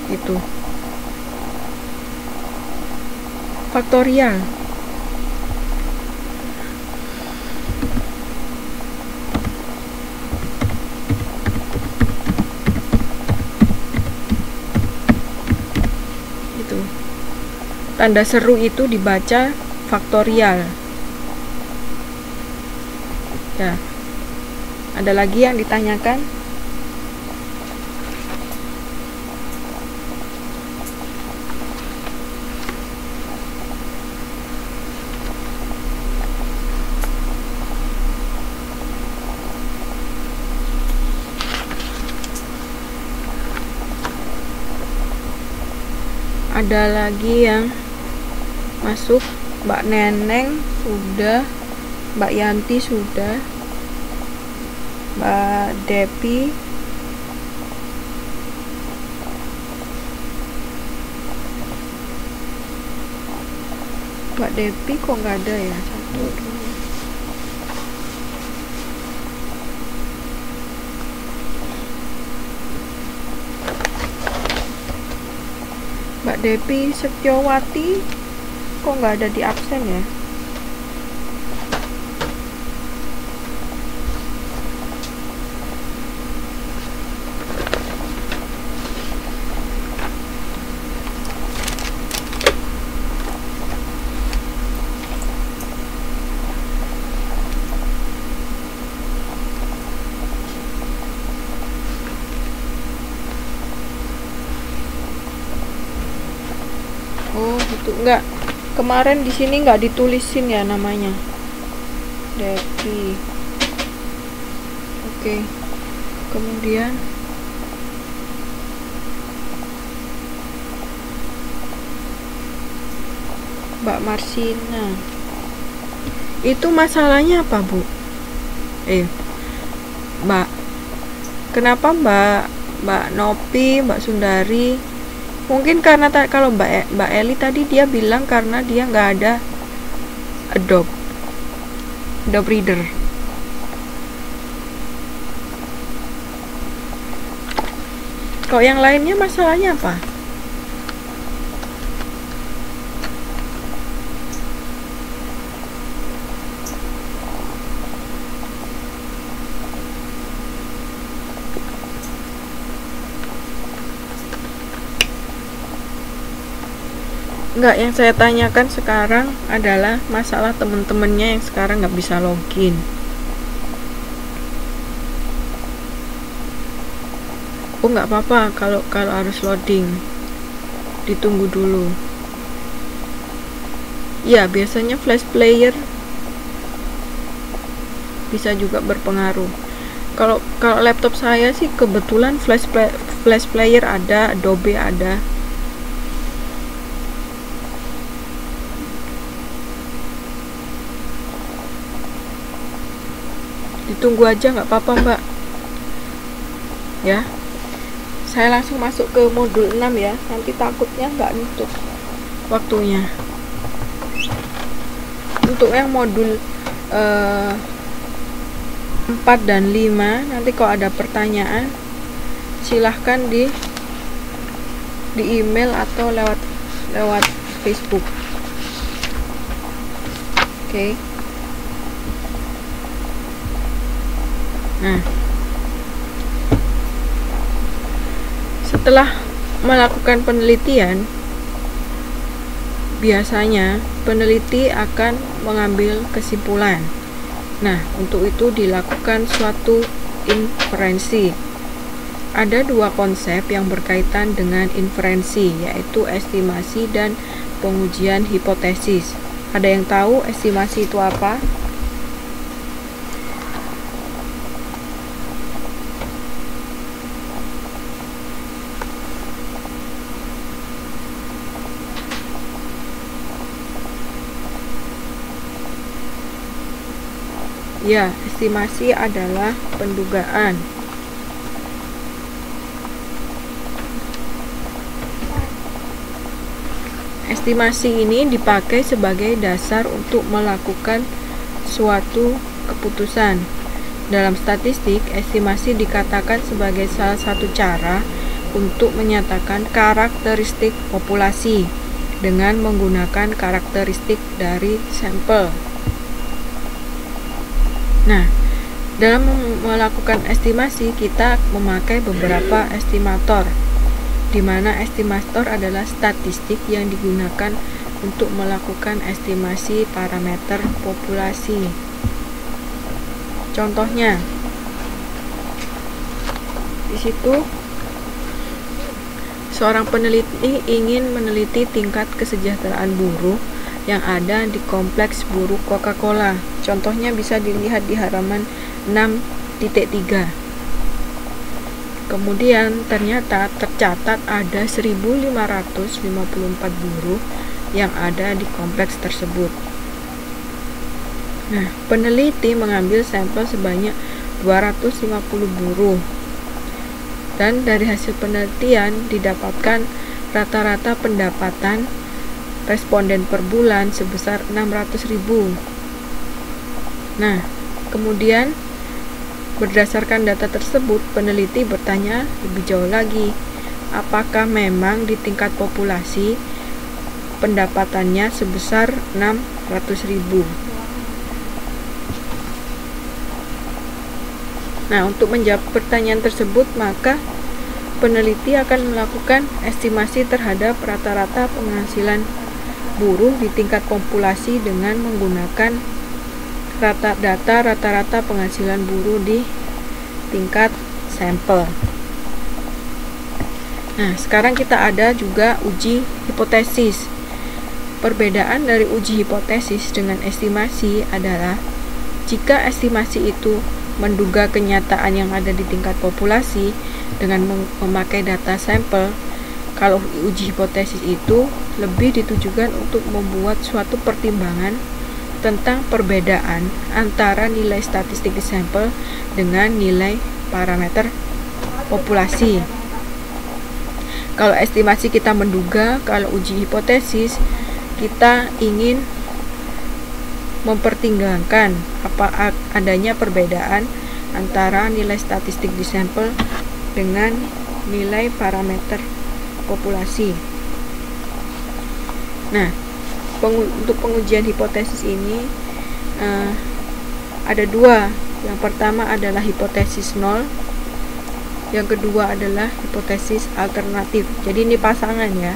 Itu faktorial. Itu tanda seru itu dibaca faktorial. Ya, ada lagi yang ditanyakan? Ada lagi yang masuk? Mbak Neneng sudah, Mbak Yanti sudah, Mbak Depi, Mbak Depi kok nggak ada ya? 1, 2. Mbak Depi Setiawati kok nggak ada di absen ya? Oh gitu, enggak, kemarin di sini nggak ditulisin ya namanya. Depi. Oke. Kemudian Mbak Marsina. Itu masalahnya apa, Bu? Mbak. Kenapa Mbak Nopi, Mbak Sundari? Mungkin karena kalau Mbak Eli tadi dia bilang karena dia nggak ada Adobe Reader. Kok yang lainnya masalahnya apa? Enggak, yang saya tanyakan sekarang adalah masalah temen-temennya yang sekarang nggak bisa login. Oh, nggak apa-apa kalau harus loading, ditunggu dulu. Ya, biasanya flash player bisa juga berpengaruh. Kalau laptop saya sih kebetulan flash player ada, Adobe ada. Ditunggu aja, nggak apa-apa, Mbak. Ya, saya langsung masuk ke modul 6 ya. Nanti takutnya nggak nutup waktunya. Untuk yang modul 4 dan 5, nanti kalau ada pertanyaan silahkan di email atau lewat Facebook. Oke. Nah, setelah melakukan penelitian, biasanya peneliti akan mengambil kesimpulan. Nah, untuk itu dilakukan suatu inferensi. Ada dua konsep yang berkaitan dengan inferensi, yaitu estimasi dan pengujian hipotesis. Ada yang tahu estimasi itu apa? Ya, estimasi adalah pendugaan. Estimasi ini dipakai sebagai dasar untuk melakukan suatu keputusan. Dalam statistik, estimasi dikatakan sebagai salah satu cara untuk menyatakan karakteristik populasi dengan menggunakan karakteristik dari sampel. Nah, dalam melakukan estimasi kita memakai beberapa estimator, di mana estimator adalah statistik yang digunakan untuk melakukan estimasi parameter populasi. Contohnya, di situ seorang peneliti ingin meneliti tingkat kesejahteraan buruh yang ada di kompleks buruh Coca-Cola. Contohnya bisa dilihat di halaman 6.3. Kemudian ternyata tercatat ada 1.554 buruh yang ada di kompleks tersebut. Nah, peneliti mengambil sampel sebanyak 250 buruh. Dan dari hasil penelitian didapatkan rata-rata pendapatan responden per bulan sebesar 600.000. Nah, kemudian berdasarkan data tersebut, peneliti bertanya lebih jauh lagi, apakah memang di tingkat populasi pendapatannya sebesar 600.000. Nah, untuk menjawab pertanyaan tersebut, maka peneliti akan melakukan estimasi terhadap rata-rata penghasilan buruh di tingkat populasi dengan menggunakan data rata-rata penghasilan buruh di tingkat sampel. Nah, sekarang kita ada juga uji hipotesis. Perbedaan dari uji hipotesis dengan estimasi adalah jika estimasi itu menduga kenyataan yang ada di tingkat populasi dengan memakai data sampel, kalau uji hipotesis itu lebih ditujukan untuk membuat suatu pertimbangan tentang perbedaan antara nilai statistik di sampel dengan nilai parameter populasi. Kalau estimasi kita menduga, kalau uji hipotesis kita ingin mempertimbangkan apa adanya perbedaan antara nilai statistik di sampel dengan nilai parameter populasi. Nah, untuk pengujian hipotesis ini ada dua. Yang pertama adalah hipotesis nol, yang kedua adalah hipotesis alternatif. Jadi ini pasangan ya,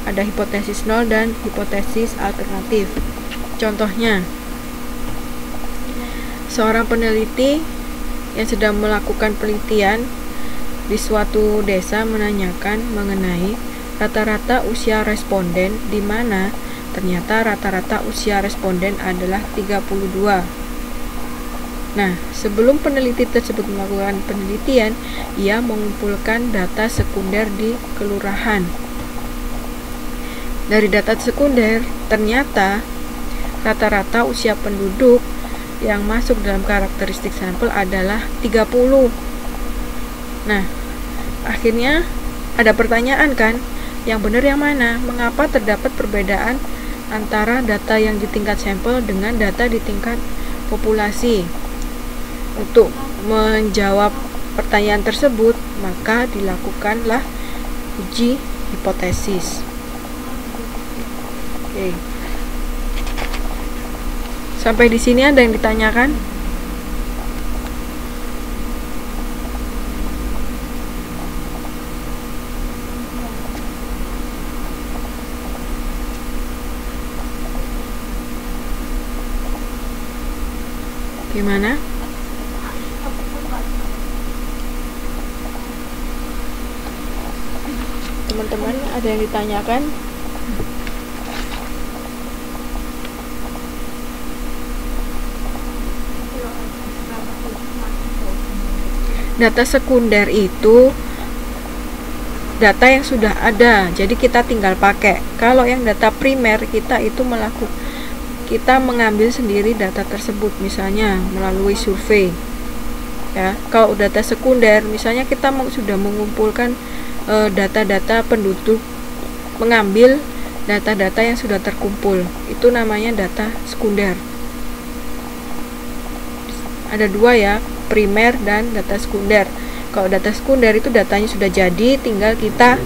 ada hipotesis nol dan hipotesis alternatif. Contohnya, seorang peneliti yang sedang melakukan penelitian di suatu desa menanyakan mengenai rata-rata usia responden, di mana ternyata rata-rata usia responden adalah 32. Nah, sebelum peneliti tersebut melakukan penelitian, ia mengumpulkan data sekunder di kelurahan. Dari data sekunder, ternyata rata-rata usia penduduk yang masuk dalam karakteristik sampel adalah 30. Nah, akhirnya ada pertanyaan kan, yang benar yang mana? Mengapa terdapat perbedaan antara data yang di tingkat sampel dengan data di tingkat populasi? Untuk menjawab pertanyaan tersebut, maka dilakukanlah uji hipotesis. Oke. Sampai di sini ada yang ditanyakan? Gimana? Teman-teman, ada yang ditanyakan? Data sekunder itu data yang sudah ada, jadi kita tinggal pakai. Kalau yang data primer, kita itu kita mengambil sendiri data tersebut, misalnya melalui survei. Ya, kalau data sekunder, misalnya kita sudah mengumpulkan data-data penduduk, mengambil data-data yang sudah terkumpul, itu namanya data sekunder. Ada dua ya, primer dan data sekunder. Kalau data sekunder itu datanya sudah jadi, tinggal kita